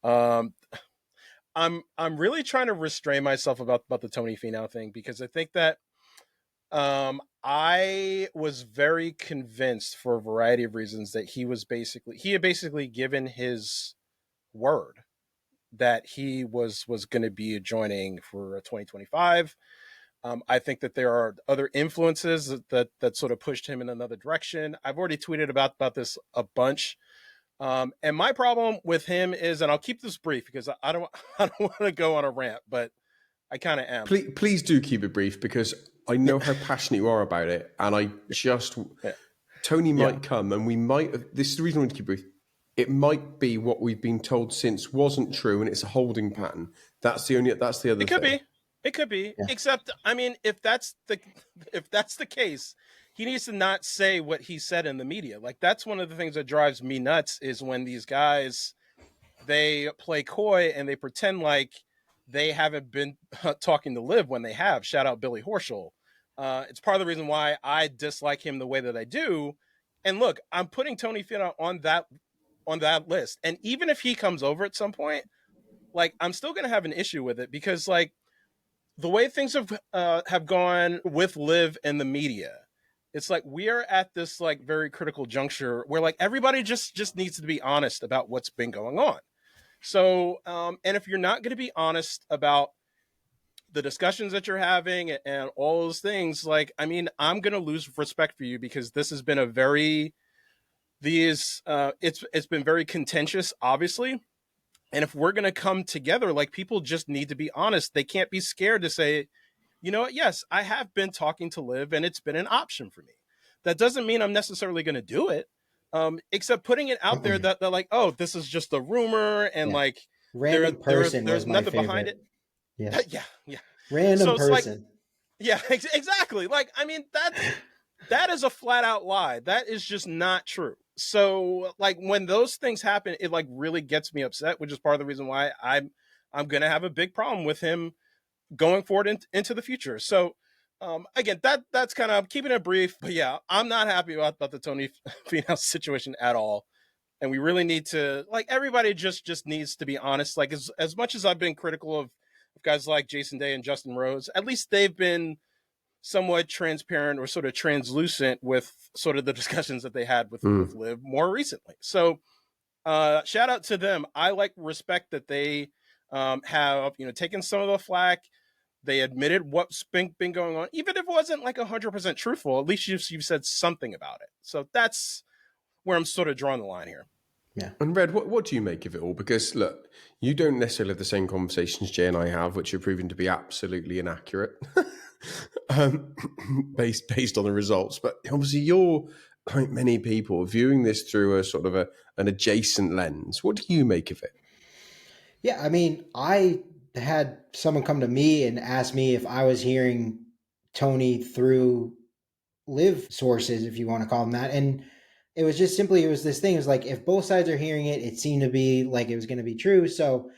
Um, I'm really trying to restrain myself about the Tony Finau thing because I think that I was very convinced for a variety of reasons that he had basically given his word that he was going to be joining for 2025. I think that there are other influences that sort of pushed him in another direction. I've already tweeted about this a bunch. And my problem with him is, and I'll keep this brief because I don't I don't want to go on a rant, but I kind of am. Please do keep it brief because I know how passionate you are about it, and I just Tony might come, and we might. This is the reason I want to keep it brief. It might be what we've been told since wasn't true, and it's a holding pattern. That's the other. It could be. Yeah. Except, I mean, if that's the case, he needs to not say what he said in the media. Like, that's one of the things that drives me nuts is when these guys, they play coy and they pretend like they haven't been talking to LIV when they have. Shout out Billy Horschel. It's part of the reason why I dislike him the way that I do. And look, I'm putting Tony Finau on that list. And even if he comes over at some point, like, I'm still going to have an issue with it because, like, the way things have gone with LIV and the media, it's like we are at this like very critical juncture where like everybody just needs to be honest about what's been going on. So, and if you're not going to be honest about the discussions that you're having and all those things, like, I mean, I'm going to lose respect for you because this has been it's been very contentious, obviously. And if we're going to come together, like, people just need to be honest. They can't be scared to say, you know what? Yes, I have been talking to LIV and it's been an option for me. That doesn't mean I'm necessarily going to do it. Except putting it out there that they're like, oh, this is just a rumor. And like, random person there's nothing behind it. Yeah. Yeah. Random person. Like, exactly. Like, I mean, that is a flat out lie. That is just not true. So like when those things happen, it like really gets me upset, which is part of the reason why I'm going to have a big problem with him going forward into the future. So again, that's kind of keeping it brief, but yeah, I'm not happy about the Tony Finau situation at all. And we really need to, like, everybody just needs to be honest. Like as much as I've been critical of guys like Jason Day and Justin Rose, at least they've been somewhat transparent or sort of translucent with sort of the discussions that they had with LIV more recently. So shout out to them. I like respect that they have, taken some of the flack. They admitted what's been going on, even if it wasn't like 100% truthful. At least you've said something about it. So that's where I'm sort of drawing the line here. Yeah. And Red, what do you make of it all? Because look, you don't necessarily have the same conversations Jay and I have, which are proven to be absolutely inaccurate, based on the results. But obviously, you're, like many people, viewing this through a sort of an adjacent lens. What do you make of it? Yeah, I mean, I had someone come to me and ask me if I was hearing Tony through LIV sources, if you want to call them that. And it was just simply, it was this thing. It was like, if both sides are hearing it, it seemed to be like it was going to be true. So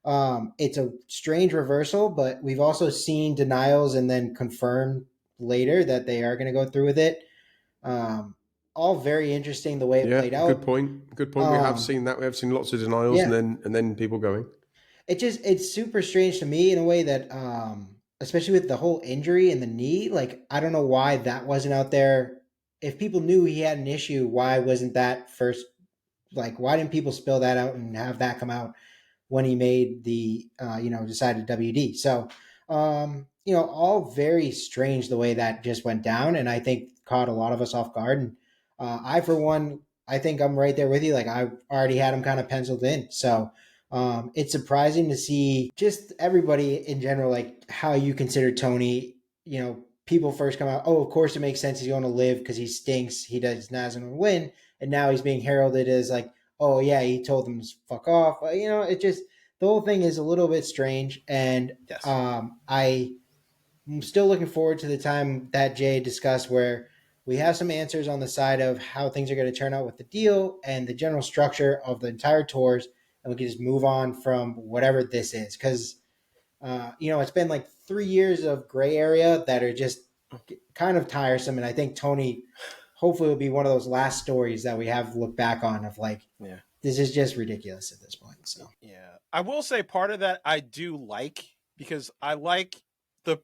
it's a strange reversal, but we've also seen denials and then confirmed later that they are going to go through with it. All very interesting the way it played out. Good point. We have seen that. We have seen lots of denials and then people going. It's super strange to me in a way that, especially with the whole injury in the knee, like, I don't know why that wasn't out there. If people knew he had an issue, why wasn't that first? Like, why didn't people spill that out and have that come out when he made the, decided WD? So, all very strange the way that just went down. And I think caught a lot of us off guard. And I, for one, I think I'm right there with you. Like, I already had him kind of penciled in. So it's surprising to see just everybody in general, like how you consider Tony, people first come out, oh, of course it makes sense he's going to LIV because he stinks. He does not going to win. And now he's being heralded as like, oh yeah, he told them to fuck off. It just, the whole thing is a little bit strange. And yes. I'm still looking forward to the time that Jay discussed where we have some answers on the side of how things are going to turn out with the deal and the general structure of the entire tours. And we can just move on from whatever this is. Because, it's been like 3 years of gray area that are just kind of tiresome. And I think Tony hopefully will be one of those last stories that we have looked back on of like, this is just ridiculous at this point. So Yeah, I will say part of that I do like, because I like the.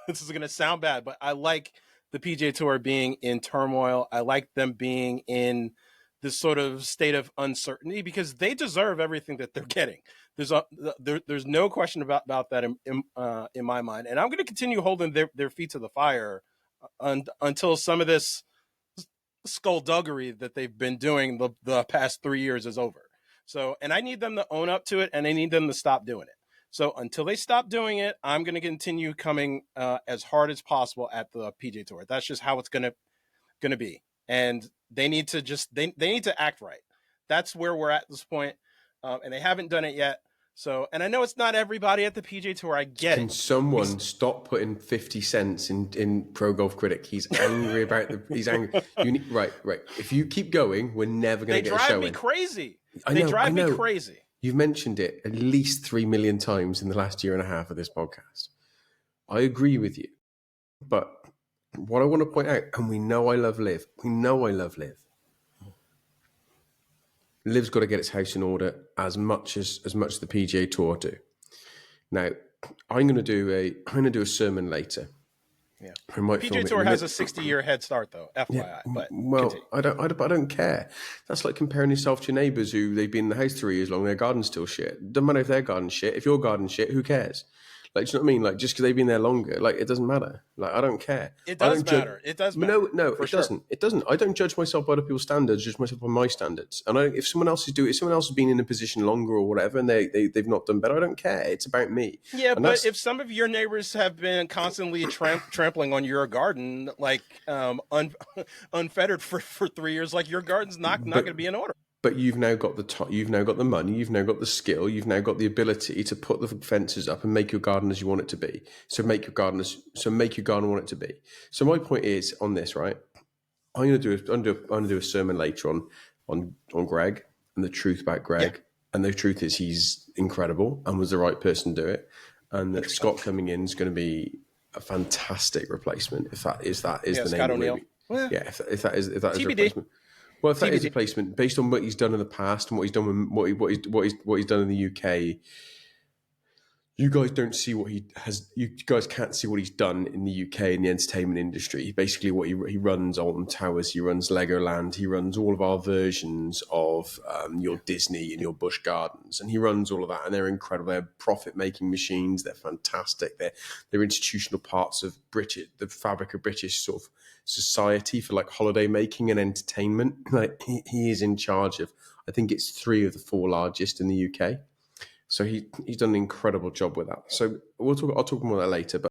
This is going to sound bad, but I like the PGA Tour being in turmoil. I like them being in this sort of state of uncertainty, because they deserve everything that they're getting. There's no question about that in my mind, and I'm going to continue holding their feet to the fire until some of this skullduggery that they've been doing the past 3 years is over. So, and I need them to own up to it, and I need them to stop doing it. So until they stop doing it, I'm going to continue coming as hard as possible at the PGA Tour. That's just how it's going to be. And they need to they need to act right. That's where we're at this point, and they haven't done it yet. So, and I know it's not everybody at the PGA Tour. I get it. Can someone stop putting 50 cents in Pro Golf Critic? He's angry about he's angry. Right. If you keep going, we're never going to get a show in. They drive me crazy. They drive me crazy. You've mentioned it at least 3 million times in the last year and a half of this podcast. I agree with you. But what I want to point out, and we know I love LIV. LIV's got to get its house in order as much as the PGA Tour do. Now, I'm going to do a sermon later. Yeah, PGA Tour has a 60-year head start, though. FYI, yeah, but well, continue. I don't care. That's like comparing yourself to your neighbours who they've been in the house 3 years long, their garden's still shit. Doesn't matter if their garden's shit. If your garden's shit, who cares? Like, do you know what I mean? Like, just because they've been there longer, like, it doesn't matter. Like, I don't care. It does matter. It does matter. No, it doesn't. It doesn't. I don't judge myself by other people's standards. Judge myself by my standards. And if someone else has been in a position longer or whatever, and they've not done better, I don't care. It's about me. Yeah, but if some of your neighbors have been constantly trampling on your garden, like unfettered for 3 years, like, your garden's not going to be in order. But you've now got you've now got the money, you've now got the skill, you've now got the ability to put the fences up and make your garden as you want it to be. So make your garden want it to be. So my point is on this, right? I'm going to do a sermon later on Greg and the truth about Greg. Yeah. And the truth is he's incredible and was the right person to do it. And that Scott coming in is going to be a fantastic replacement. If that is the name Scott of the O'Neill. movie. Well, yeah, if that is a TBD. replacement. Well, if that TBD. is a placement based on what he's done in the past and what he's done, what he's done in the UK, you guys don't see what he has. You guys can't see what he's done in the UK in the entertainment industry. Basically, what he runs Alton Towers, he runs Legoland, he runs all of our versions of your Disney and your Busch Gardens, and he runs all of that, and they're incredible. They're profit-making machines. They're fantastic. They're institutional parts of the fabric of British sort of society for like holiday making and entertainment. Like he is in charge of, I think it's 3 of the 4 largest in the UK. So he's done an incredible job with that. So I'll talk more about that later. But